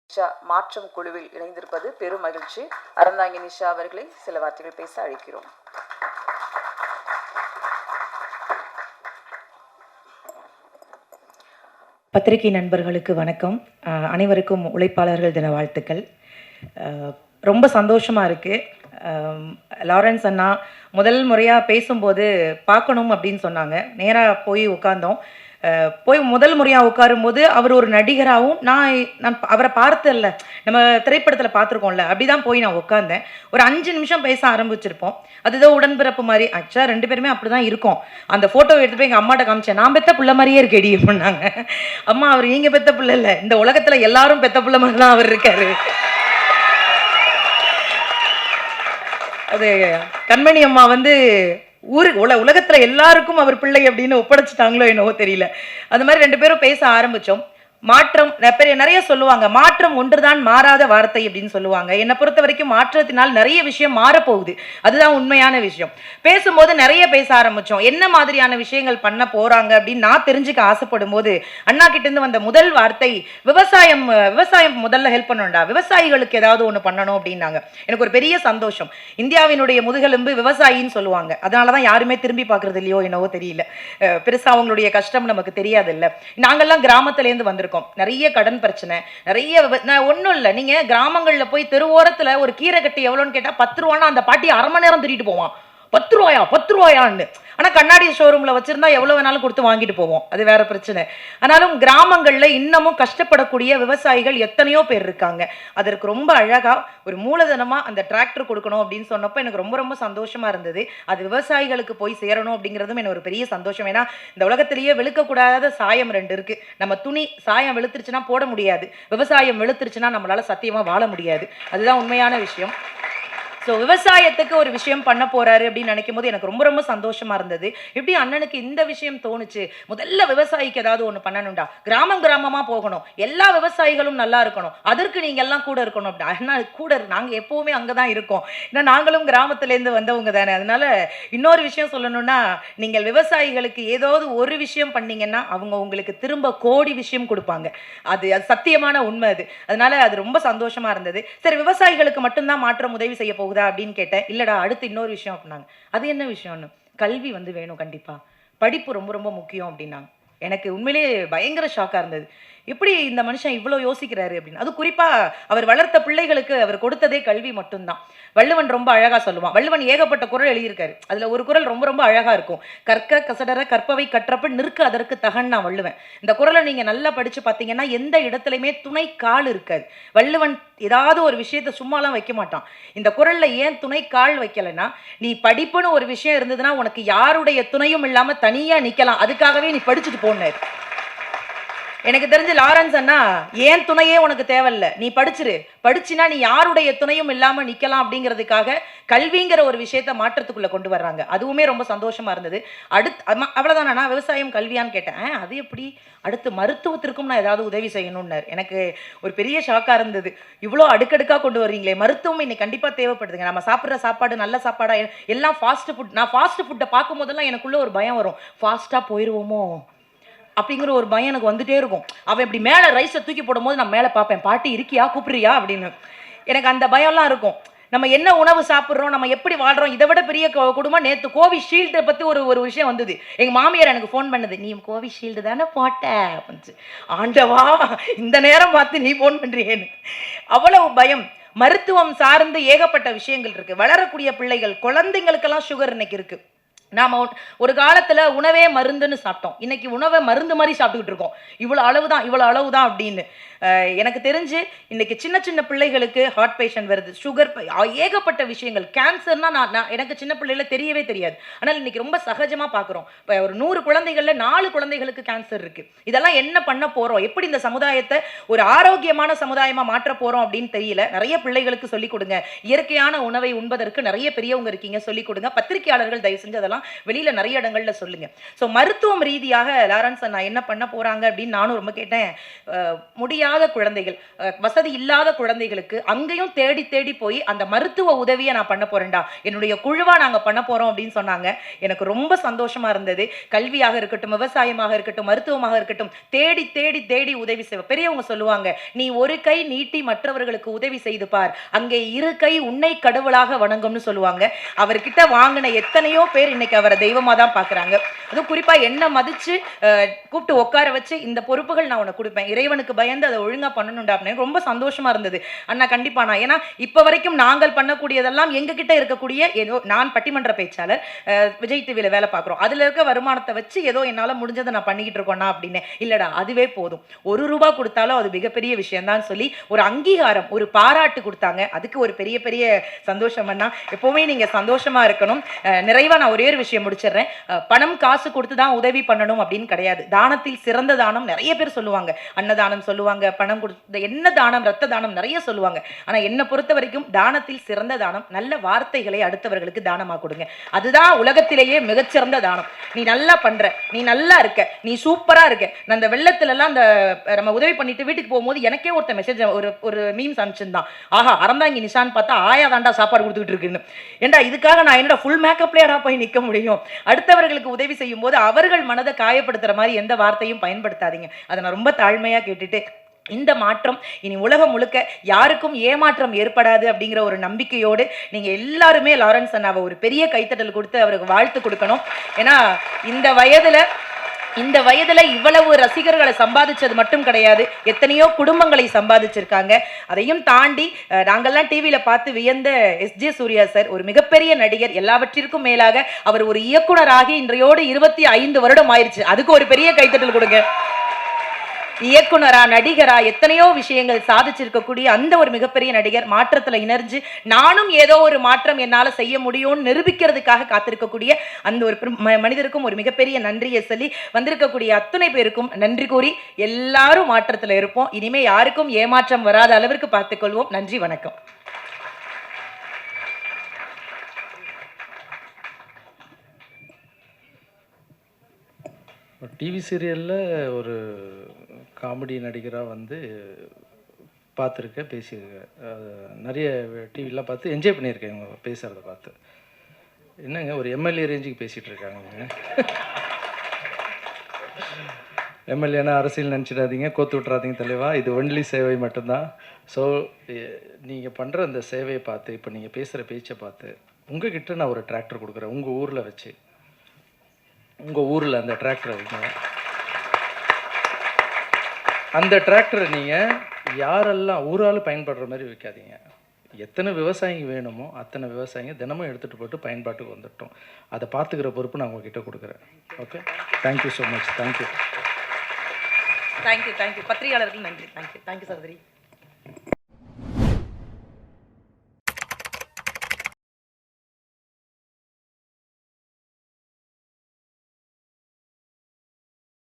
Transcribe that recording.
நிஷா மாற்றம் குழுவில் இணைந்திருப்பது பெரும் மகிழ்ச்சி. அறந்தாங்கி நிஷா அவர்களை சில வார்த்தைகள் பேச அழைக்கிறோம். பத்திரிகை நண்பர்களுக்கு வணக்கம். அனைவருக்கும் உழைப்பாளர்கள் தின வாழ்த்துக்கள். ரொம்ப சந்தோஷமாக இருக்குது. லாரன்ஸ் அண்ணா முதல் முறையாக பேசும்போது பார்க்கணும் அப்படின்னு சொன்னாங்க. நேராக போய் உட்கார்ந்தோம். போய் முதல் முறையாக உட்காரும்போது அவர் ஒரு நடிகராகவும் நான் அவரை பார்த்ததில்ல, நம்ம திரைப்படத்தில் பார்த்துருக்கோம்ல, அப்படி தான் போய் நான் உட்காந்தேன். ஒரு 5 நிமிஷம் பேச ஆரம்பிச்சிருப்போம். அதுதான் உடன்பிறப்பு மாதிரி. ஆக்சுவலாக 2 பேருமே அப்படி தான் இருக்கோம். அந்த ஃபோட்டோ எடுத்து போய் எங்கள் அம்மாட்ட காமிச்சேன். நான் பெத்த பிள்ளை மாதிரியே இருக்கேடி அப்படின்னாங்க. அம்மா, அவர் நீங்கள் பெத்த பிள்ளை இல்லை, இந்த உலகத்தில் எல்லாரும் பெத்த பிள்ளை மாதிரி தான் அவர் இருக்காரு. அது கண்மணி அம்மா வந்து உலகத்துல எல்லாருக்கும் அவர் பிள்ளை அப்படின்னு ஒப்படைச்சிட்டாங்களோ என்னவோ தெரியல. அந்த மாதிரி 2 பேரும் பேச ஆரம்பிச்சோம். மாற்றம் நிறைய சொல்லுவாங்க. மாற்றம் ஒன்றுதான் மாறாத வார்த்தை அப்படின்னு சொல்லுவாங்க. என்னை பொறுத்த வரைக்கும் மாற்றத்தினால் நிறைய விஷயம் மாறப்போகுது. அதுதான் உண்மையான விஷயம். பேசும்போது நிறைய பேச ஆரம்பிச்சோம். என்ன மாதிரியான விஷயங்கள் பண்ண போறாங்க அப்படின்னு நான் தெரிஞ்சுக்க ஆசைப்படும் போது அண்ணா கிட்ட இருந்து வந்த முதல் வார்த்தை, விவசாயம் முதல்ல ஹெல்ப் பண்ணணும்டா, விவசாயிகளுக்கு ஏதாவது ஒன்று பண்ணணும் அப்படின்னாங்க. எனக்கு ஒரு பெரிய சந்தோஷம். இந்தியாவினுடைய முதுகெலும்பு விவசாயின்னு சொல்லுவாங்க. அதனாலதான் யாருமே திரும்பி பார்க்கறது இல்லையோ என்னவோ தெரியல. பெருசா அவங்களுடைய கஷ்டம் நமக்கு தெரியாது இல்லை. நாங்கெல்லாம் கிராமத்திலேருந்து வந்திருக்கோம். நிறைய கடன் பிரச்சனை, நிறைய ஒன்றும் இல்லை. நீங்க கிராமங்களில் போய் தெருவோரத்தில் ஒரு கீரை கட்டி எவ்வளோன்னு கேட்டால் 10 ரூபான்னா அந்த பாட்டி 1/2 மணி நேரம் திருட்டு போவான். 10 ரூபாயான்னு. ஆனால் கண்ணாடி ஷோரூமில் வச்சுருந்தா எவ்வளோ வேணாலும் கொடுத்து வாங்கிட்டு போவோம். அது வேற பிரச்சனை. ஆனாலும் கிராமங்களில் இன்னமும் கஷ்டப்படக்கூடிய விவசாயிகள் எத்தனையோ பேர் இருக்காங்க. அதற்கு ரொம்ப அழகாக ஒரு மூலதனமாக அந்த டிராக்டர் கொடுக்கணும் அப்படின்னு சொன்னப்போ எனக்கு ரொம்ப ரொம்ப சந்தோஷமாக இருந்தது. அது விவசாயிகளுக்கு போய் சேரணும் அப்படிங்கிறதும் எனக்கு ஒரு பெரிய சந்தோஷம். ஏன்னா இந்த உலகத்திலேயே வெளுக்கக்கூடாத சாயம் 2 இருக்குது. நம்ம துணி சாயம் வெளுத்துருச்சுன்னா போட முடியாது, விவசாயம் வெளுத்துருச்சுன்னா நம்மளால் சத்தியமாக வாழ முடியாது. அதுதான் உண்மையான விஷயம். ஸோ விவசாயத்துக்கு ஒரு விஷயம் பண்ண போறாரு அப்படின்னு நினைக்கும் போது எனக்கு ரொம்ப ரொம்ப சந்தோஷமா இருந்தது. எப்படி அண்ணனுக்கு இந்த விஷயம் தோணுச்சு? முதல்ல விவசாயிக்கு ஏதாவது ஒன்று பண்ணணும்டா, கிராமமா போகணும், எல்லா விவசாயிகளும் நல்லா இருக்கணும், அதற்கு நீங்க எல்லாம் கூட இருக்கணும் அப்படி. அண்ணா கூட நாங்க எப்பவுமே அங்கதான் இருக்கோம். ஏன்னா நாங்களும் கிராமத்திலேருந்து வந்தவங்க தானே. அதனால இன்னொரு விஷயம் சொல்லணும்னா, நீங்கள் விவசாயிகளுக்கு ஏதாவது ஒரு விஷயம் பண்ணீங்கன்னா அவங்க உங்களுக்கு திரும்ப கோடி விஷயம் கொடுப்பாங்க. அது சத்தியமான உண்மை. அதனால அது ரொம்ப சந்தோஷமா இருந்தது. சரி, விவசாயிகளுக்கு மட்டும்தான் மாற்றம் உதவி செய்ய போகுது அப்படின்னு கேட்டேன். இல்லடா, அடுத்து இன்னொரு விஷயம் அப்படின்னாங்க. அது என்ன விஷயம்னு, கல்வி வந்து வேணும், கண்டிப்பா படிப்பு ரொம்ப ரொம்ப முக்கியம் அப்படின்னாங்க. எனக்கு உண்மையிலேயே பயங்கர ஷாக்கா இருந்தது. எப்படி இந்த மனுஷன் இவ்வளோ யோசிக்கிறாரு அப்படின்னு. அது குறிப்பா அவர் வளர்த்த பிள்ளைகளுக்கு அவர் கொடுத்ததே கல்வி மட்டும்தான். வள்ளுவன் ரொம்ப அழகா சொல்லுவான். வள்ளுவன் ஏகப்பட்ட குறள் எழுதியிருக்காரு. அதுல ஒரு குறள் ரொம்ப ரொம்ப அழகா இருக்கும். கற்க கசடர கற்பவை கற்றப்ப நிற்க அதற்கு தகன்னா வள்ளுவன். இந்த குறளை நீங்க நல்லா படிச்சு பார்த்தீங்கன்னா எந்த இடத்துலையுமே துணை கால் இருக்காது. வள்ளுவன் ஏதாவது ஒரு விஷயத்த சும்மாலாம் வைக்க மாட்டான். இந்த குறள்ல ஏன் துணை கால் வைக்கலைன்னா, நீ படிப்புன்னு ஒரு விஷயம் இருந்ததுன்னா உனக்கு யாருடைய துணையும் இல்லாம தனியா நிக்கலாம், அதுக்காகவே நீ படிச்சுட்டு போனாரு. எனக்கு தெரிஞ்சு லாரன்ஸ் அண்ணா, ஏன் துணையே உனக்கு தேவையில்லை, நீ படிச்சுனா நீ யாருடைய துணையும் இல்லாம நிக்கலாம் அப்படிங்கிறதுக்காக கல்விங்கிற ஒரு விஷயத்த மாற்றத்துக்குள்ள கொண்டு வர்றாங்க. அதுவுமே ரொம்ப சந்தோஷமா இருந்தது. அவ்வளவுதானா விவசாயம் கல்வியான்னு கேட்டேன். அது எப்படி, அடுத்து மருத்துவத்திற்கும் நான் ஏதாவது உதவி செய்யணும்னாரு. எனக்கு ஒரு பெரிய ஷாக்கா இருந்தது. இவ்வளோ அடுக்கடுக்கா கொண்டு வர்றீங்களே. மருத்துவம் இன்னைக்கு கண்டிப்பா தேவைப்படுதுங்க. நம்ம சாப்பிட்ற சாப்பாடு நல்ல சாப்பாடா, எல்லாம் ஃபாஸ்ட் ஃபுட். நான் ஃபாஸ்ட் ஃபுட்டை பார்க்கும் போதெல்லாம் எனக்குள்ள ஒரு பயம் வரும். ஃபாஸ்டா போயிடுவோமோ அப்படிங்கிற ஒரு பயம் எனக்கு வந்துட்டே இருக்கும். அவன் இப்படி மேலே ரைஸை தூக்கி போடும்போது நான் மேலே பார்ப்பேன், பாட்டி இருக்கியா, கூப்பிடுறியா அப்படின்னு. எனக்கு அந்த பயம்லாம் இருக்கும். நம்ம என்ன உணவு சாப்பிட்றோம், நம்ம எப்படி வாழ்றோம், இதை விட பெரிய குடும்பம். நேற்று கோவிஷீல்டை பற்றி ஒரு விஷயம் வந்தது. எங்கள் மாமியார் எனக்கு ஃபோன் பண்ணது, நீ கோவிஷீல்டு தானே போட்ட அப்படின்னு. ஆண்டவா, இந்த நேரம் பார்த்து நீ ஃபோன் பண்ணுறியேன்னு அவ்வளவு பயம். மருத்துவம் சார்ந்து ஏகப்பட்ட விஷயங்கள் இருக்கு. வளரக்கூடிய பிள்ளைகள், குழந்தைங்களுக்கெல்லாம் சுகர் இன்னைக்கு இருக்கு. நாம ஒரு காலத்துல உணவே மருந்துன்னு சாப்பிட்டோம். இன்னைக்கு உணவை மருந்து மாதிரி சாப்பிட்டுக்கிட்டு இருக்கோம். இவ்வளவு அளவுதான் அப்படின்னு. எனக்கு தெரிஞ்சு இன்னைக்கு சின்ன சின்ன பிள்ளைகளுக்கு ஹார்ட் பேஷண்ட் வருது, சுகர், ஏகப்பட்ட விஷயங்கள். கேன்சர்னா நான் எனக்கு சின்ன பிள்ளைல தெரியவே தெரியாது. ஆனால் இன்னைக்கு ரொம்ப சகஜமா பார்க்குறோம். இப்போ ஒரு 100 குழந்தைகள்ல 4 குழந்தைகளுக்கு கேன்சர் இருக்கு. இதெல்லாம் என்ன பண்ண போறோம், எப்படி இந்த சமுதாயத்தை ஒரு ஆரோக்கியமான சமுதாயமா மாற்ற போறோம் அப்படின்னு தெரியல. நிறைய பிள்ளைகளுக்கு சொல்லிக் கொடுங்க. இயற்கையான உணவை உண்பதற்கு நிறைய பெரியவங்க இருக்கீங்க, சொல்லிக் கொடுங்க. பத்திரிகையாளர்கள் தயவு செஞ்சு அதெல்லாம் விஷயங்கள்லாம் வெளியில நிறைய இடங்கள்ல சொல்லுங்க. ஸோ மருத்துவம் ரீதியாக லாரன்ஸ் அண்ணா என்ன பண்ண போறாங்க அப்படின்னு நானும் ரொம்ப கேட்டேன். முடியாத குழந்தைகள், வசதி இல்லாத குழந்தைகளுக்கு அங்கேயும் தேடி தேடி போய் அந்த மருத்துவ உதவியை நான் பண்ண போறேன்டா, என்னுடைய குழுவா நாங்க பண்ண போறோம் அப்படின்னு சொன்னாங்க. எனக்கு ரொம்ப சந்தோஷமா இருந்தது. கல்வியாக இருக்கட்டும், விவசாயமாக இருக்கட்டும், மருத்துவமாக இருக்கட்டும், தேடி தேடி தேடி உதவி செய்வ. பெரியவங்க சொல்லுவாங்க, நீ ஒரு கை நீட்டி மற்றவர்களுக்கு உதவி செய்து பார், அங்கே இரு கை உன்னை கடவுளாக வணங்கும்னு சொல்லுவாங்க. அவர்கிட்ட வாங்கின எத்தனையோ பேர் இன்னைக்கு அவரை தெய்வமா தான் பாக்குறாங்க. அதுவும் குறிப்பா என்ன மதிச்சு கூப்பிட்டு உட்கார வச்சு இந்த பொறுப்புகள் நான் உனக்கு கொடுப்பேன், இறைவனுக்கு பயந்து அதை ஒழுங்கா பண்ணணும்டா அப்படின்னு ரொம்ப சந்தோஷமா இருந்தது. அண்ணா கண்டிப்பா நான், ஏன்னா இப்ப வரைக்கும் நாங்கள் பண்ணக்கூடியதெல்லாம் எங்க கிட்ட இருக்கக்கூடிய ஏதோ, நான் பட்டிமன்ற பேச்சாளர், விஜய் டிவியில வேலை பார்க்குறோம், அதுல இருக்க வருமானத்தை வச்சு ஏதோ என்னால முடிஞ்சதை நான் பண்ணிக்கிட்டு இருக்கோம்னா அப்படின்னு. இல்லடா அதுவே போதும், ₹1 கொடுத்தாலும் அது மிகப்பெரிய விஷயம் தான் சொல்லி ஒரு அங்கீகாரம், ஒரு பாராட்டு கொடுத்தாங்க. அதுக்கு ஒரு பெரிய பெரிய சந்தோஷம் அண்ணா. எப்பவுமே நீங்க சந்தோஷமா இருக்கணும். நிறைவா நான் ஒரே ஒரு விஷயம் முடிச்சிடுறேன். பணம் காசு கொடுத்து தான் உதவி பண்ணணும் அப்படின்னு கிடையாது. தானத்தில் சிறந்த தானம் நிறைய பேர் சொல்லுவாங்க, அன்னதானம் சொல்லுவாங்க, பணம் கொடுத்து என்ன தானம், ரத்த தானம் நிறைய சொல்லுவாங்க. ஆனா என்னை பொறுத்த வரைக்கும் தானத்தில் சிறந்த தானம் நல்ல வார்த்தைகளை அடுத்தவர்களுக்கு தானமா கொடுங்க. அதுதான் உலகத்திலேயே மிகச்சிறந்த தானம். நீ நல்லா பண்ற, நீ நல்லா இருக்க, நீ சூப்பரா இருக்க. நான் அந்த வெள்ளத்துல எல்லாம் அந்த நம்ம உதவி பண்ணிட்டு வீட்டுக்கு போகும்போது எனக்கே ஒருத்த மெசேஜ், ஒரு மீம்ஸ் அனுப்பிச்சிருந்தான், ஆஹா அறந்தாங்கி நிஷான் பார்த்தா ஆயா தாண்டா சாப்பாடு கொடுத்துட்டு இருக்குன்னு. ஏண்டா இதுக்காக நான் என்னோட ஃபுல் மேக்கப்லேயடா போய் நிற்க முடியும்? அடுத்தவர்களுக்கு உதவி செய்யும் போது அவர்கள் மனதை காயப்படுத்துற மாதிரி எந்த வார்த்தையும் பயன்படுத்தாதீங்க. அதை நான் ரொம்ப தாழ்மையா கேட்டுட்டு, இந்த மாற்றம் இனி உலகம் முழுக்க யாருக்கும் ஏமாற்றம் ஏற்படாது அப்படிங்கிற ஒரு நம்பிக்கையோடு நீங்க எல்லாருமே லாரன்ஸ் அண்ணாவை ஒரு பெரிய கைத்தட்டல் கொடுத்து அவருக்கு வாழ்த்து கொடுக்கணும். ஏன்னா இந்த வயதுல இவ்வளவு ரசிகர்களை சம்பாதிச்சது மட்டும் கிடையாது, எத்தனையோ குடும்பங்களை சம்பாதிச்சிருக்காங்க. அதையும் தாண்டி நாங்கள்லாம் டிவியில பார்த்து வியந்த எஸ்.ஜே. சூர்யா சார் ஒரு மிகப்பெரிய நடிகர், எல்லாவற்றிற்கும் மேலாக அவர் ஒரு இயக்குனராகி இன்றையோடு 25 வருடம் ஆயிடுச்சு. அதுக்கு ஒரு பெரிய கைத்தட்டல் கொடுங்க. இயக்குனரா, நடிகரா எத்தனையோ விஷயங்கள் சாதிச்சிருக்கக்கூடிய அந்த ஒரு மிகப்பெரிய நடிகர் மாற்றத்துல இணைஞ்சு நானும் ஏதோ ஒரு மாற்றம் என்னால செய்ய முடியும்னு நிரூபிக்கிறதுக்காக காத்திருக்கக்கூடிய அந்த ஒரு மனிதருக்கும் ஒரு மிகப்பெரிய நன்றியை சொல்லி, வந்திருக்கக்கூடிய அத்தனை பேருக்கும் நன்றி கூறி எல்லாரும் மாற்றத்துல இருப்போம். இனிமே யாருக்கும் ஏமாற்றம் வராத அளவிற்கு பார்த்துக்கொள்வோம். நன்றி, வணக்கம். டிவி சீரியலில் ஒரு காமெடி நடிகராக வந்து பார்த்துருக்கேன், பேசியிருக்கேன். நிறைய டிவிலாம் பார்த்து என்ஜாய் பண்ணியிருக்கேன் இவங்க பேசுகிறத பார்த்து. என்னங்க ஒரு எம்எல்ஏ ரேஞ்சுக்கு பேசிகிட்டு இருக்காங்க. எம்எல்ஏனா அரசியல் நினச்சிடாதீங்க, கோத்து விட்றாதீங்க தலைவா, இது ஒன்லி சேவை மட்டும்தான். ஸோ நீங்கள் பண்ணுற அந்த சேவையை பார்த்து, இப்போ நீங்கள் பேசுகிற பேச்சை பார்த்து, உங்ககிட்ட நான் ஒரு டிராக்டர் கொடுக்குறேன், உங்கள் ஊரில் வச்சு, உங்கள் ஊரில் அந்த டிராக்டரை வைங்க. அந்த டிராக்டரை நீங்கள் யாரெல்லாம் ஊரால் பயன்படுற மாதிரி வைக்காதீங்க. எத்தனை விவசாயிங்க வேணுமோ அத்தனை விவசாயிங்க தினமும் எடுத்துகிட்டு போட்டு பயன்பாட்டுக்கு வந்துட்டோம். அதை பார்த்துக்கிற பொறுப்பு நான் உங்ககிட்ட கொடுக்குறேன். Okay, thank you so much. Thank you. பத்திரிகையாளர்கள் நன்றி. தேங்க்யூ சகோதரி.